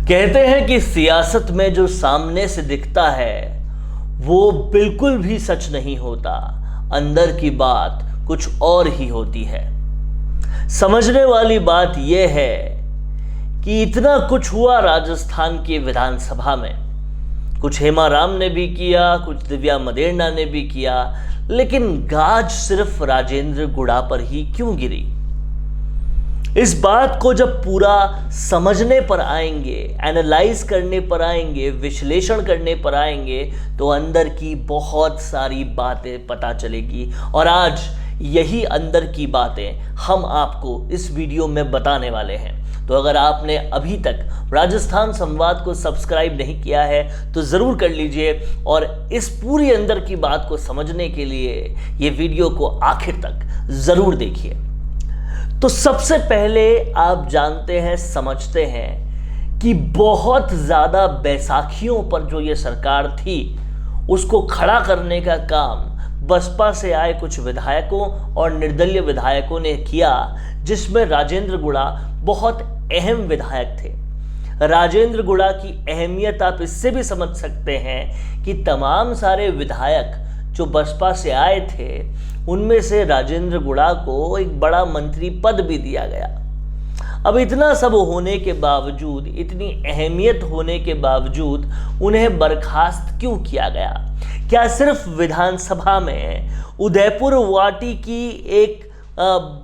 कहते हैं कि सियासत में जो सामने से दिखता है वो बिल्कुल भी सच नहीं होता, अंदर की बात कुछ और ही होती है। समझने वाली बात यह है कि इतना कुछ हुआ राजस्थान की विधानसभा में, कुछ हेमाराम ने भी किया, कुछ दिव्या मदेरणा ने भी किया, लेकिन गाज सिर्फ राजेंद्र गुड़ा पर ही क्यों गिरी? इस बात को जब पूरा समझने पर आएंगे, एनालाइज करने पर आएंगे, विश्लेषण करने पर आएंगे, तो अंदर की बहुत सारी बातें पता चलेगी। और आज यही अंदर की बातें हम आपको इस वीडियो में बताने वाले हैं। तो अगर आपने अभी तक राजस्थान संवाद को सब्सक्राइब नहीं किया है तो ज़रूर कर लीजिए, और इस पूरी अंदर की बात को समझने के लिए ये वीडियो को आखिर तक ज़रूर देखिए। तो सबसे पहले आप जानते हैं, समझते हैं कि बहुत ज़्यादा बैसाखियों पर जो ये सरकार थी उसको खड़ा करने का काम बसपा से आए कुछ विधायकों और निर्दलीय विधायकों ने किया, जिसमें राजेंद्र गुड़ा बहुत अहम विधायक थे। राजेंद्र गुड़ा की अहमियत आप इससे भी समझ सकते हैं कि तमाम सारे विधायक जो बसपा से आए थे उनमें से राजेंद्र गुड़ा को एक बड़ा मंत्री पद भी दिया गया। अब इतना सब होने के बावजूद, इतनी अहमियत होने के बावजूद उन्हें बर्खास्त क्यों किया गया? क्या सिर्फ विधानसभा में उदयपुर वाटी की एक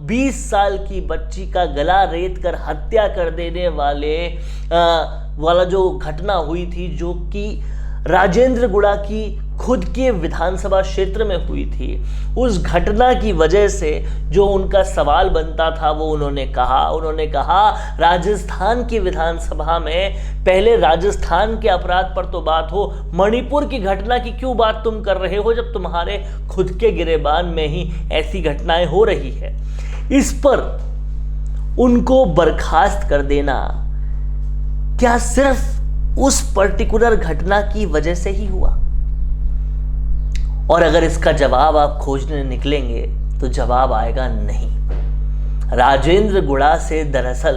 20 साल की बच्ची का गला रेत कर हत्या कर देने वाला जो घटना हुई थी, जो कि राजेंद्र गुड़ा की खुद के विधानसभा क्षेत्र में हुई थी, उस घटना की वजह से जो उनका सवाल बनता था वो उन्होंने कहा राजस्थान की विधानसभा में पहले राजस्थान के अपराध पर तो बात हो, मणिपुर की घटना की क्यों बात तुम कर रहे हो जब तुम्हारे खुद के गिरेबान में ही ऐसी घटनाएं हो रही है? इस पर उनको बर्खास्त कर देना क्या सिर्फ उस पर्टिकुलर घटना की वजह से ही हुआ? और अगर इसका जवाब आप खोजने निकलेंगे तो जवाब आएगा नहीं। राजेंद्र गुड़ा से दरअसल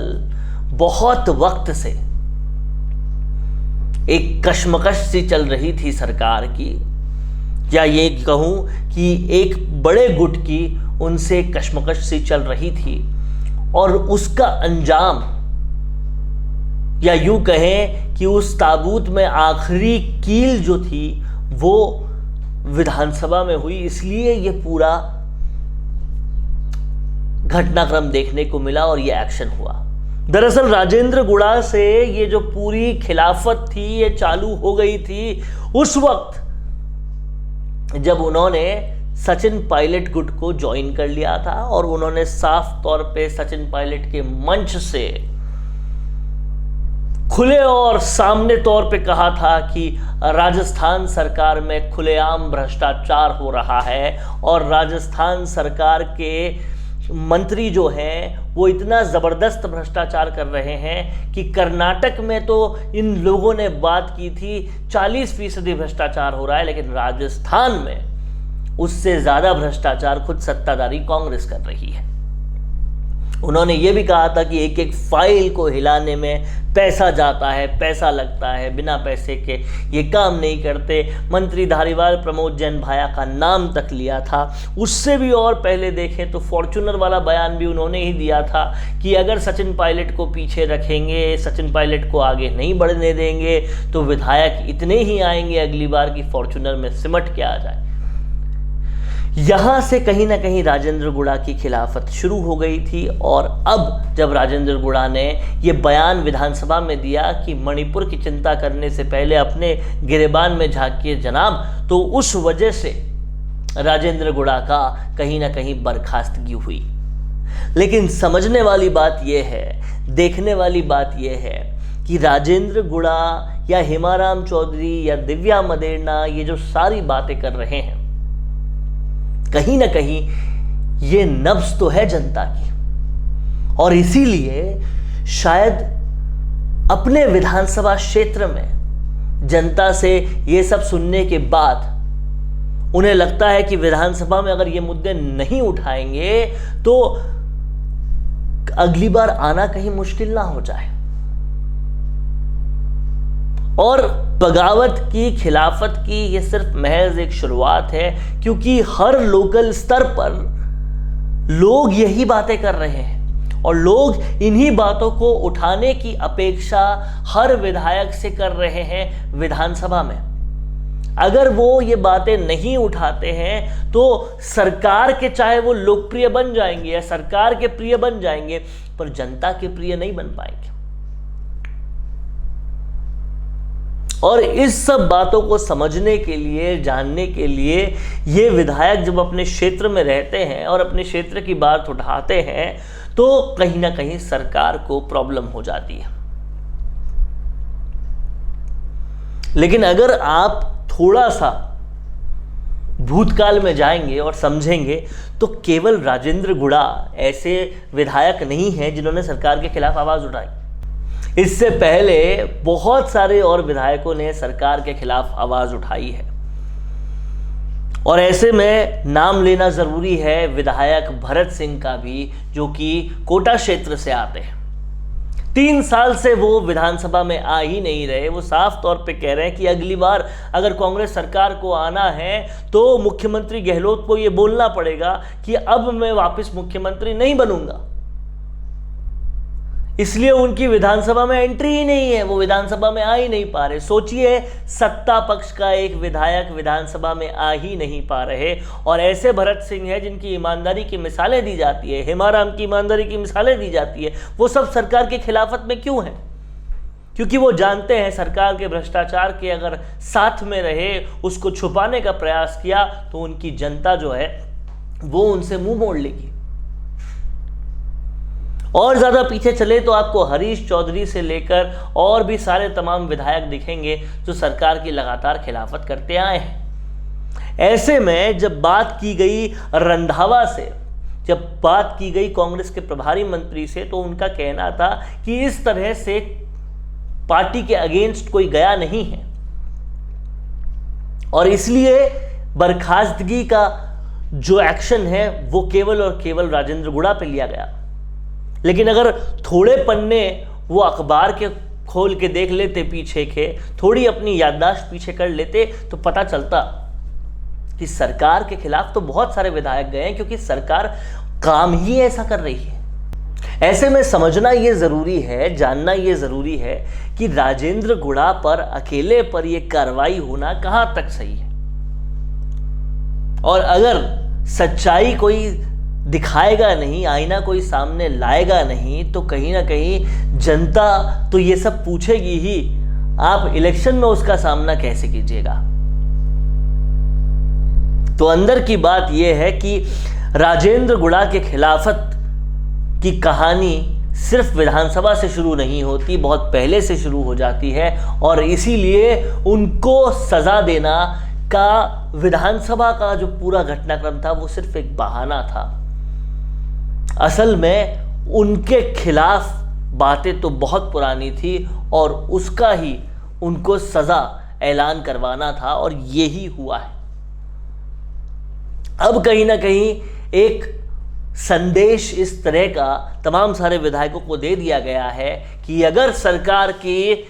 बहुत वक्त से एक कशमकश सी चल रही थी सरकार की, या ये कहूं कि एक बड़े गुट की उनसे कशमकश सी चल रही थी, और उसका अंजाम, या यूं कहें कि उस ताबूत में आखिरी कील जो थी वो विधानसभा में हुई। इसलिए ये पूरा घटनाक्रम देखने को मिला और ये एक्शन हुआ। दरअसल राजेंद्र गुड़ा से ये जो पूरी खिलाफत थी ये चालू हो गई थी उस वक्त जब उन्होंने सचिन पायलट गुट को ज्वाइन कर लिया था, और उन्होंने साफ तौर पे सचिन पायलट के मंच से खुले और सामने तौर पे कहा था कि राजस्थान सरकार में खुलेआम भ्रष्टाचार हो रहा है, और राजस्थान सरकार के मंत्री जो हैं वो इतना ज़बरदस्त भ्रष्टाचार कर रहे हैं कि कर्नाटक में तो इन लोगों ने बात की थी 40% भ्रष्टाचार हो रहा है, लेकिन राजस्थान में उससे ज़्यादा भ्रष्टाचार खुद सत्ताधारी कांग्रेस कर रही है। उन्होंने ये भी कहा था कि एक एक फाइल को हिलाने में पैसा जाता है, पैसा लगता है, बिना पैसे के ये काम नहीं करते। मंत्री धारीवाल प्रमोद जैन भाया का नाम तक लिया था। उससे भी और पहले देखें तो फॉर्च्यूनर वाला बयान भी उन्होंने ही दिया था कि अगर सचिन पायलट को पीछे रखेंगे, सचिन पायलट को आगे नहीं बढ़ने देंगे, तो विधायक इतने ही आएंगे अगली बार की फॉर्च्यूनर में सिमट के आ जाए। यहां से कहीं ना कहीं राजेंद्र गुड़ा की खिलाफत शुरू हो गई थी, और अब जब राजेंद्र गुड़ा ने यह बयान विधानसभा में दिया कि मणिपुर की चिंता करने से पहले अपने गिरेबान में झांकिए जनाब, तो उस वजह से राजेंद्र गुड़ा का कहीं ना कहीं बर्खास्तगी हुई। लेकिन समझने वाली बात यह है, देखने वाली बात यह है कि राजेंद्र गुड़ा या हेमाराम चौधरी या दिव्या मदेरणा ये जो सारी बातें कर रहे हैं, कहीं ना कहीं ये नब्ज तो है जनता की, और इसीलिए शायद अपने विधानसभा क्षेत्र में जनता से ये सब सुनने के बाद उन्हें लगता है कि विधानसभा में अगर ये मुद्दे नहीं उठाएंगे तो अगली बार आना कहीं मुश्किल ना हो जाए। और बगावत की, खिलाफत की ये सिर्फ महज एक शुरुआत है, क्योंकि हर लोकल स्तर पर लोग यही बातें कर रहे हैं और लोग इन्हीं बातों को उठाने की अपेक्षा हर विधायक से कर रहे हैं विधानसभा में। अगर वो ये बातें नहीं उठाते हैं तो सरकार के, चाहे वो लोकप्रिय बन जाएंगे या सरकार के प्रिय बन जाएंगे, पर जनता के प्रिय नहीं बन पाएंगे। और इस सब बातों को समझने के लिए, जानने के लिए ये विधायक जब अपने क्षेत्र में रहते हैं और अपने क्षेत्र की बात उठाते हैं तो कहीं ना कहीं सरकार को प्रॉब्लम हो जाती है। लेकिन अगर आप थोड़ा सा भूतकाल में जाएंगे और समझेंगे तो केवल राजेंद्र गुड़ा ऐसे विधायक नहीं हैं जिन्होंने सरकार के खिलाफ आवाज उठाई। इससे पहले बहुत सारे और विधायकों ने सरकार के खिलाफ आवाज उठाई है। और ऐसे में नाम लेना जरूरी है विधायक भरत सिंह का भी, जो कि कोटा क्षेत्र से आते हैं। 3 साल से वो विधानसभा में आ ही नहीं रहे। वो साफ तौर पे कह रहे हैं कि अगली बार अगर कांग्रेस सरकार को आना है तो मुख्यमंत्री गहलोत को ये बोलना पड़ेगा कि अब मैं वापस मुख्यमंत्री नहीं बनूंगा। इसलिए उनकी विधानसभा में एंट्री ही नहीं है, वो विधानसभा में आ ही नहीं पा रहे। सोचिए, सत्ता पक्ष का एक विधायक विधानसभा में आ ही नहीं पा रहे। और ऐसे भरत सिंह है जिनकी ईमानदारी की मिसालें दी जाती है, हेमाराम की ईमानदारी की मिसालें दी जाती है, वो सब सरकार की खिलाफत में क्यों हैं? क्योंकि वो जानते हैं सरकार के भ्रष्टाचार के अगर साथ में रहे, उसको छुपाने का प्रयास किया तो उनकी जनता जो है वो उनसे मुंह मोड़ लेगी। और ज्यादा पीछे चले तो आपको हरीश चौधरी से लेकर और भी सारे तमाम विधायक दिखेंगे जो सरकार की लगातार खिलाफत करते आए हैं। ऐसे में जब बात की गई रंधावा से, जब बात की गई कांग्रेस के प्रभारी मंत्री से, तो उनका कहना था कि इस तरह से पार्टी के अगेंस्ट कोई गया नहीं है और इसलिए बर्खास्तगी का जो एक्शन है वो केवल और केवल राजेंद्र गुड़ा पे लिया गया। लेकिन अगर थोड़े पन्ने वो अखबार के खोल के देख लेते पीछे के, थोड़ी अपनी याददाश्त पीछे कर लेते, तो पता चलता कि सरकार के खिलाफ तो बहुत सारे विधायक गए हैं, क्योंकि सरकार काम ही ऐसा कर रही है। ऐसे में समझना ये जरूरी है, जानना ये जरूरी है कि राजेंद्र गुड़ा पर अकेले पर यह कार्रवाई होना कहां तक सही है। और अगर सच्चाई कोई दिखाएगा नहीं, आईना कोई सामने लाएगा नहीं, तो कहीं ना कहीं जनता तो ये सब पूछेगी ही, आप इलेक्शन में उसका सामना कैसे कीजिएगा। तो अंदर की बात यह है कि राजेंद्र गुड़ा के खिलाफत की कहानी सिर्फ विधानसभा से शुरू नहीं होती, बहुत पहले से शुरू हो जाती है। और इसीलिए उनको सजा देना का विधानसभा का जो पूरा घटनाक्रम था वो सिर्फ एक बहाना था। असल में उनके खिलाफ बातें तो बहुत पुरानी थी और उसका ही उनको सजा ऐलान करवाना था, और यही हुआ है। अब कहीं ना कहीं एक संदेश इस तरह का तमाम सारे विधायकों को दे दिया गया है कि अगर सरकार के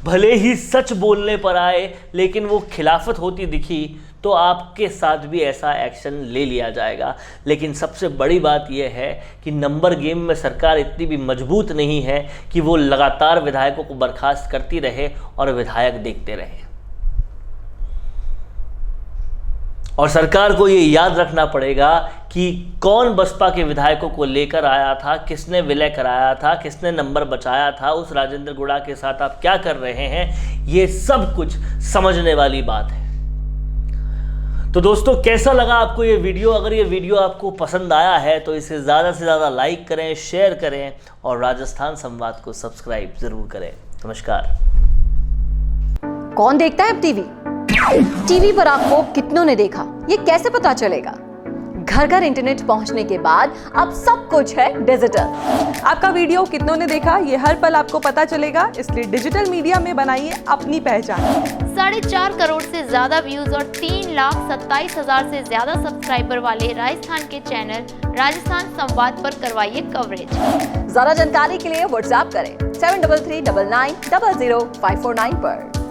भले ही सच बोलने पर आए लेकिन वो खिलाफत होती दिखी तो आपके साथ भी ऐसा एक्शन ले लिया जाएगा। लेकिन सबसे बड़ी बात यह है कि नंबर गेम में सरकार इतनी भी मजबूत नहीं है कि वो लगातार विधायकों को बर्खास्त करती रहे और विधायक देखते रहे। और सरकार को ये याद रखना पड़ेगा कि कौन बसपा के विधायकों को लेकर आया था, किसने विलय कराया था, किसने नंबर बचाया था, उस राजेंद्र गुड़ा के साथ आप क्या कर रहे हैं, ये सब कुछ समझने वाली बात है। तो दोस्तों, कैसा लगा आपको ये वीडियो? अगर ये वीडियो आपको पसंद आया है तो इसे ज़्यादा से ज़्यादा लाइक करें, शेयर करें और राजस्थान संवाद को सब्सक्राइब जरूर करें। नमस्कार। कौन देखता है अब टीवी पर आपको कितनों ने देखा, ये कैसे पता चलेगा? घर घर इंटरनेट पहुंचने के बाद अब सब कुछ है डिजिटल। आपका वीडियो कितनों ने देखा ये हर पल आपको पता चलेगा, इसलिए डिजिटल मीडिया में बनाइए अपनी पहचान। 4.5 करोड़ से ज्यादा व्यूज और 3,27,000 से ज्यादा सब्सक्राइबर वाले राजस्थान के चैनल राजस्थान संवाद पर करवाइए कवरेज। ज्यादा जानकारी के लिए व्हाट्सएप करें 7339900549 पर।